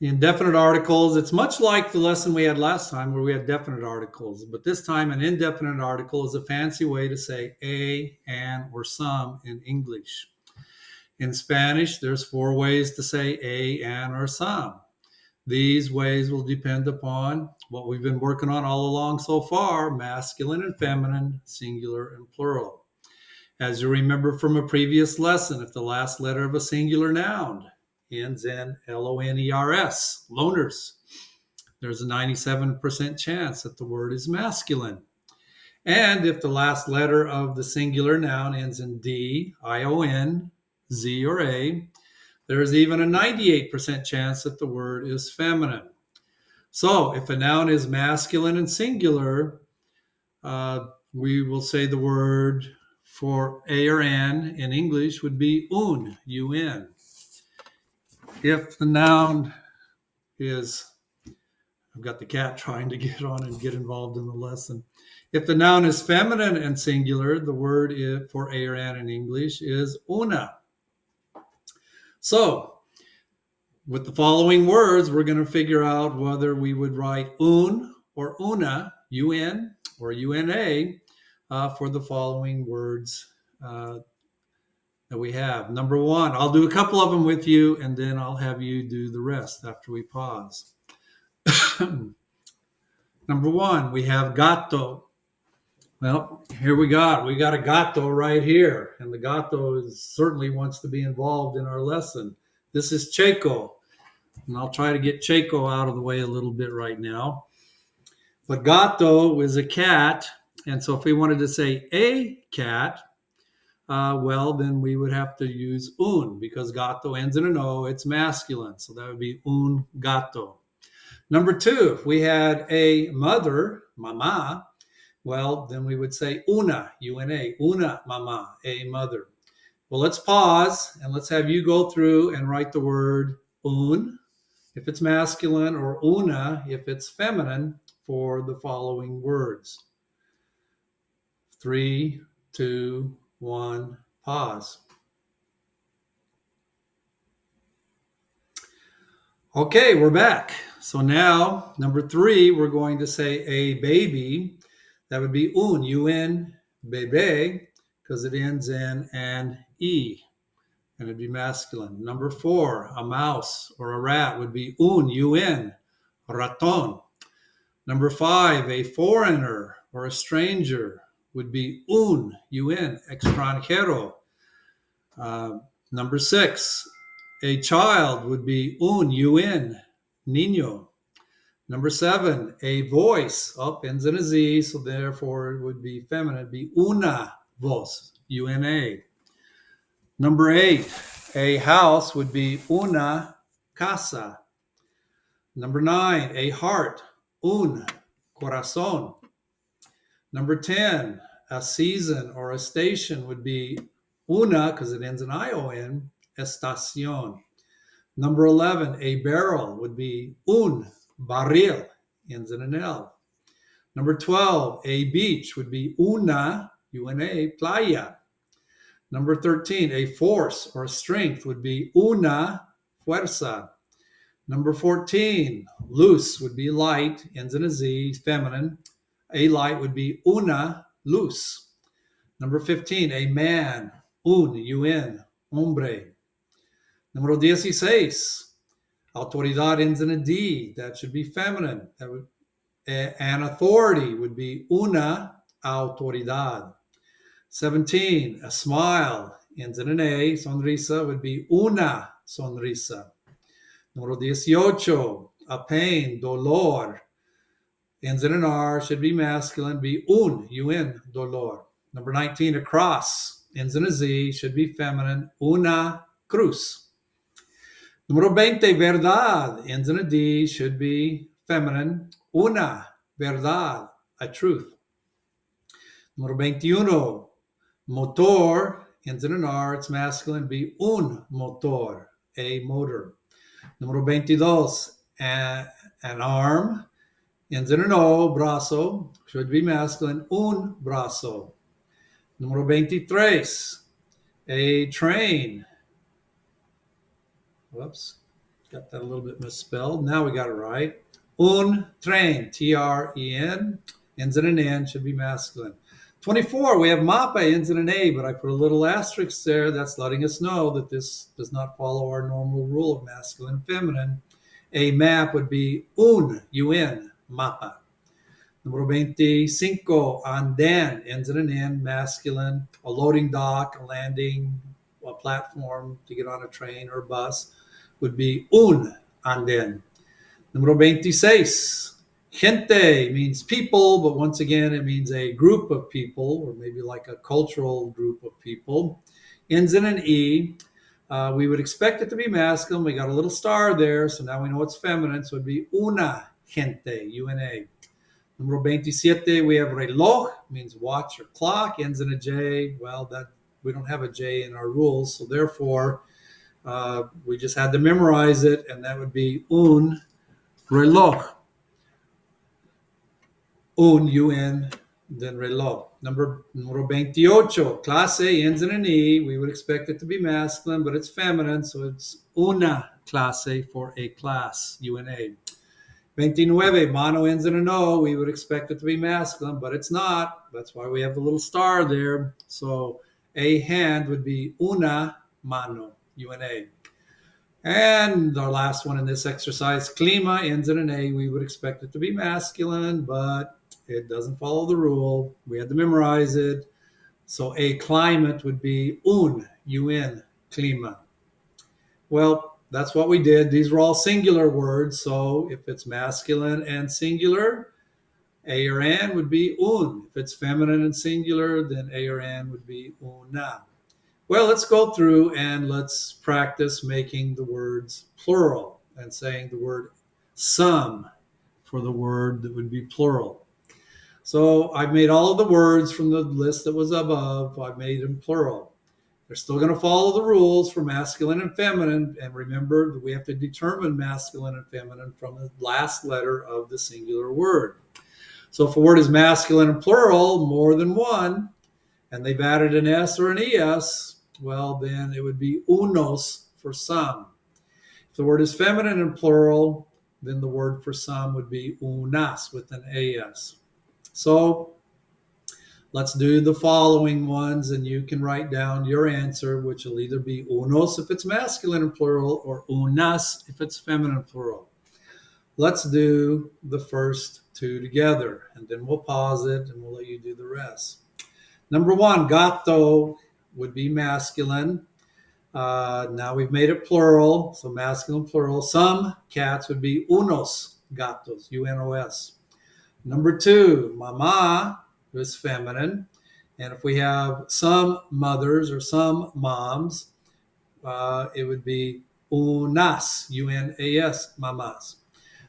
The indefinite articles, it's much like the lesson we had last time where we had definite articles, but this time an indefinite article is a fancy way to say a, an, or some in English. In Spanish, there's four ways to say a, an, or some. These ways will depend upon what we've been working on all along so far, masculine and feminine, singular and plural. As you remember from a previous lesson, if the last letter of a singular noun ends in loners, loners, there's a 97% chance that the word is masculine. And if the last letter of the singular noun ends in D, ION, Z, or A, there's even a 98% chance that the word is feminine. So if a noun is masculine and singular, we will say the word for a or an in English would be un, un. If the noun is, I've got the cat trying to get on and get involved in the lesson. If the noun is feminine and singular, the word for a or an in English is una. So with the following words, we're going to figure out whether we would write un or una, un or una, for the following words that we have. Number one, I'll do a couple of them with you, and then I'll have you do the rest after we pause. Number one, we have gato. Well, here we got a gato right here, and the gato certainly wants to be involved in our lesson. This is Checo, and I'll try to get Checo out of the way a little bit right now. But gato is a cat, and so if we wanted to say a cat, well, then we would have to use un, because gato ends in an O, it's masculine, so that would be un gato. Number two, if we had a mother, mama, well, then we would say una, una mama, a mother. Well, let's pause and let's have you go through and write the word un if it's masculine or una if it's feminine for the following words. 3, 2, 1, pause. Okay, we're back. So now, number 3, we're going to say a baby. That would be un, bebe, because it ends in an E, and it'd be masculine. Number 4, a mouse or a rat would be un, raton. Number 5, a foreigner or a stranger would be un, extranjero. Number 6, a child would be un, niño. Number 7, a voice, ends in a Z, so therefore it would be feminine, it'd be una voz, una. Number 8, a house would be una casa. Number 9, a heart, un corazón. Number 10, a season or a station would be una, because it ends in ion, estación. Number 11, a barrel would be un barril, ends in an L. Number 12, a beach would be una, playa. Number 13, a force or strength would be una fuerza. Number 14, luz would be light, ends in a Z, feminine. A light would be una luz. Number 15, a man, un, hombre. Number 16, autoridad ends in a D, that should be feminine. An authority would be una autoridad. 17, a smile ends in an A, sonrisa would be una sonrisa. Number 18, a pain, dolor, ends in an R, should be masculine, be un, dolor. Number 19, a cross, ends in a Z, should be feminine, una cruz. Number 20, verdad, ends in a D, should be feminine, una verdad, a truth. Number 21, motor, ends in an R, it's masculine, be un motor, a motor. Number 22, an arm, ends in an O, brazo, should be masculine, un brazo. Number 23, a train. Whoops. Got that a little bit misspelled. Now we got it right. Un tren, Tren, ends in an N, should be masculine. 24, we have mapa, ends in an A, but I put a little asterisk there. That's letting us know that this does not follow our normal rule of masculine and feminine. A map would be un, mapa. Number 25, anden, ends in an N, masculine. A loading dock, a landing, a platform to get on a train or bus would be un anden. Number 26, gente means people, but once again, it means a group of people, or maybe like a cultural group of people. Ends in an E. We would expect it to be masculine. We got a little star there, so now we know it's feminine, so it'd be una gente, una. Number 27, we have reloj, means watch or clock, ends in a J. Well, that we don't have a J in our rules, so therefore we just had to memorize it, and that would be un reloj. Un, then reloj. Number 28, clase ends in an E. We would expect it to be masculine, but it's feminine, so it's una clase for a class, una. 29, mano ends in an O. We would expect it to be masculine, but it's not. That's why we have the little star there. So a hand would be una mano, una. And our last one in this exercise, clima ends in an A. We would expect it to be masculine, but it doesn't follow the rule. We had to memorize it. So a climate would be un, clima. Well, that's what we did. These were all singular words. So if it's masculine and singular, a or an would be un. If it's feminine and singular, then a or an would be una. Well, let's go through and let's practice making the words plural and saying the word some for the word that would be plural. So I've made all of the words from the list that was above, I've made them plural. They're still going to follow the rules for masculine and feminine. And remember that we have to determine masculine and feminine from the last letter of the singular word. So if a word is masculine and plural, more than one, and they've added an S or an ES, well, then it would be unos for some. If the word is feminine and plural, then the word for some would be unas with an AS. So let's do the following ones, and you can write down your answer, which will either be unos if it's masculine and plural, or unas if it's feminine and plural. Let's do the first two together, and then we'll pause it and we'll let you do the rest. Number 1, gato would be masculine. Now we've made it plural, so masculine plural. Some cats would be unos gatos, UNOS. Number 2, mama is feminine. And if we have some mothers or some moms, it would be unas, UNAS, mamas.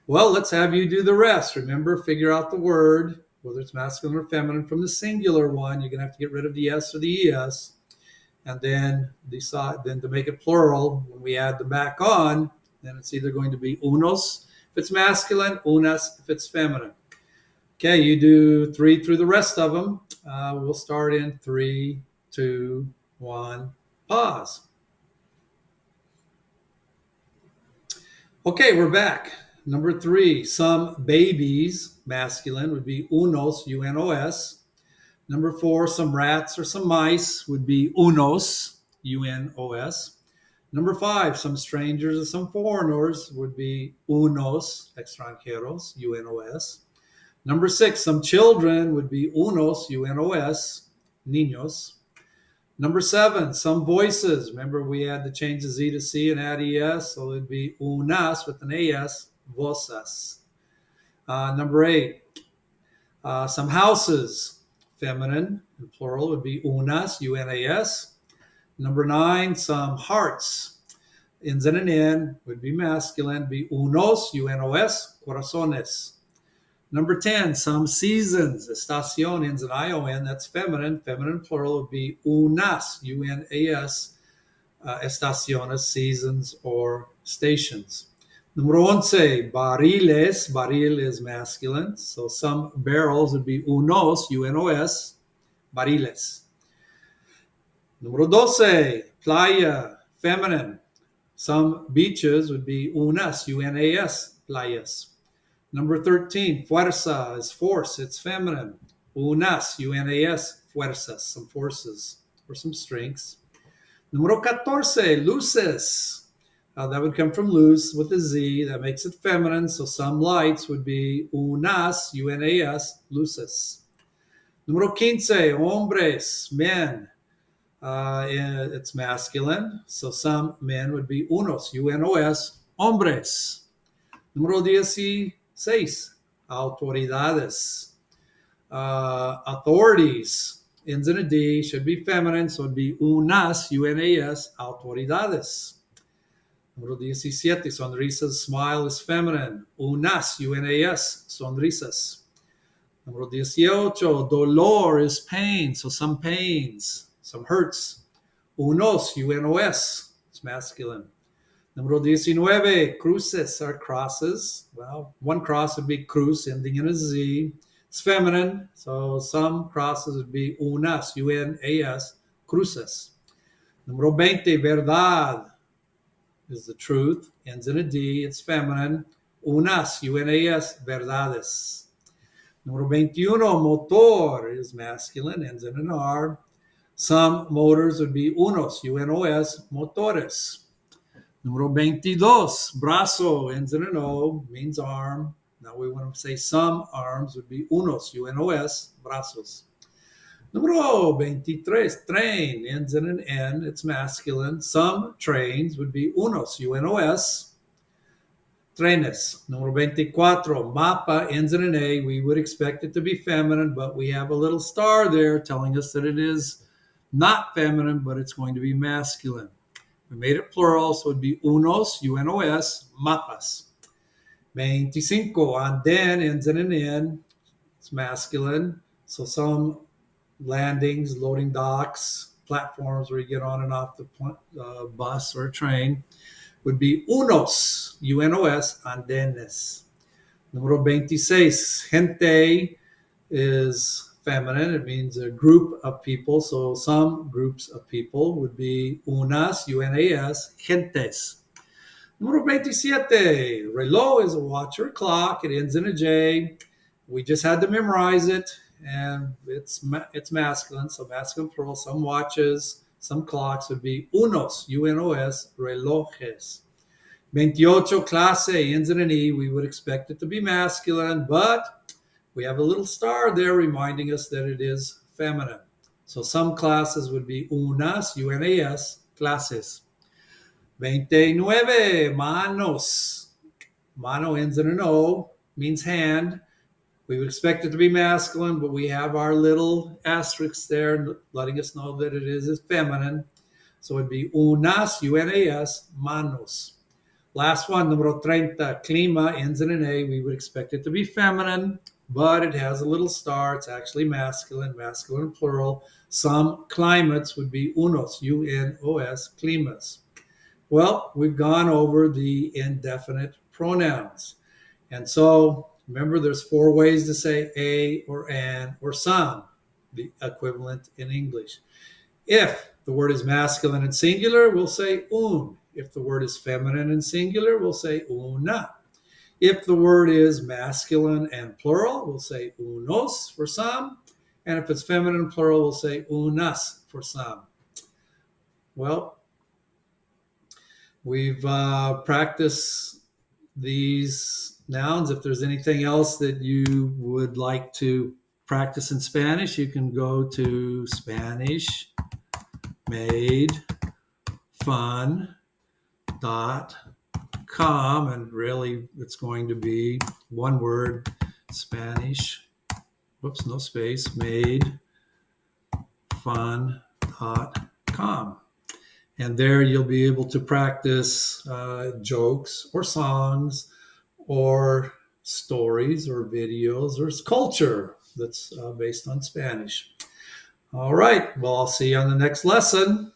Well, let's have you do the rest. Remember, figure out the word, whether it's masculine or feminine, from the singular one. You're going to have to get rid of the S or the ES. And then decide, then to make it plural, when we add them back on, then it's either going to be unos if it's masculine, unas if it's feminine. Okay, you do 3 through the rest of them. We'll start in 3, 2, 1, pause. Okay, we're back. Number 3, some babies, masculine, would be unos, UNOS. Number 4, some rats or some mice would be unos, UNOS. Number 5, some strangers or some foreigners would be unos, extranjeros, UNOS. Number 6, some children would be unos, UNOS, niños. Number 7, some voices. Remember, we had to change the Z to C and add ES, so it'd be unas with an AS, voces. Number 8, some houses. Feminine and plural would be unas, UNAS. Number 9, some hearts. Ends in an N would be masculine, be unos, UNOS, corazones. Number 10, some seasons. Estación ends in ION, that's feminine. Feminine plural would be unas, UNAS, estaciones, seasons or stations. Number 11, barriles. Barril is masculine. So some barrels would be unos, UNOS, barriles. Number 12, playa, feminine. Some beaches would be unas, U-N-A-S, playas. Number 13, fuerza is force. It's feminine. Unas, U-N-A-S, fuerzas, some forces or some strengths. Numero 14, luces. That would come from luz with a Z. That makes it feminine. So some lights would be unas, U-N-A-S, luces. Numero 15, hombres, men. It's masculine. So some men would be unos, U-N-O-S, hombres. Número 16, autoridades. Authorities, ends in a D, should be feminine, so it'd be unas, U-N-A-S, autoridades. Número 17, sonrisas, smile is feminine. Unas, U-N-A-S, sonrisas. Número 18, dolor is pain, so some pains, some hurts. Unos, U-N-O-S, it's masculine. Número 19, cruces are crosses. Well, one cross would be cruz, ending in a Z. It's feminine, so some crosses would be unas, U-N-A-S, cruces. Número 20, verdad is the truth, ends in a D, it's feminine. Unas, U-N-A-S, verdades. Número 21, motor is masculine, ends in an R. Some motors would be unos, U-N-O-S, motores. Número 22, brazo, ends in an O, means arm. Now we want to say some arms would be unos, U-N-O-S, brazos. Número 23, train, ends in an N, it's masculine. Some trains would be unos, U-N-O-S, trenes. Número 24, mapa, ends in an A. We would expect it to be feminine, but we have a little star there telling us that it is not feminine, but it's going to be masculine. We made it plural, so it'd be unos, U-N-O-S, mapas. 25, anden, ends in an N. It's masculine. So some landings, loading docks, platforms where you get on and off the bus or train would be unos, U-N-O-S, andenes. Número 26, gente is feminine. It means a group of people. So some groups of people would be unas, U-N-A-S, gentes. Número 27, reloj is a watch or a clock. It ends in a J. We just had to memorize it, and it's masculine, so masculine plural. Some watches, some clocks would be unos, U-N-O-S, relojes. 28, clase, ends in an E. We would expect it to be masculine, but we have a little star there reminding us that it is feminine. So some classes would be unas, U-N-A-S, clases. 29, manos. Mano ends in an O, means hand. We would expect it to be masculine, but we have our little asterisk there letting us know that it is feminine. So it'd be unas, U-N-A-S, manos. Last one, numero 30, clima, ends in an A. We would expect it to be feminine, but it has a little star. It's actually masculine plural. Some climates would be unos, U-N-O-S, climas. Well, we've gone over the indefinite pronouns. And so remember, there's 4 ways to say a or an or some, the equivalent in English. If the word is masculine and singular, we'll say un. If the word is feminine and singular, we'll say una. If the word is masculine and plural, we'll say unos for some. And if it's feminine and plural, we'll say unas for some. Well, we've practiced these nouns. If there's anything else that you would like to practice in Spanish, you can go to SpanishMadeFun.com, and really it's going to be one word, Spanish, whoops, no space, madefun.com. And there you'll be able to practice jokes or songs or stories or videos or culture that's based on Spanish. All right. Well, I'll see you on the next lesson.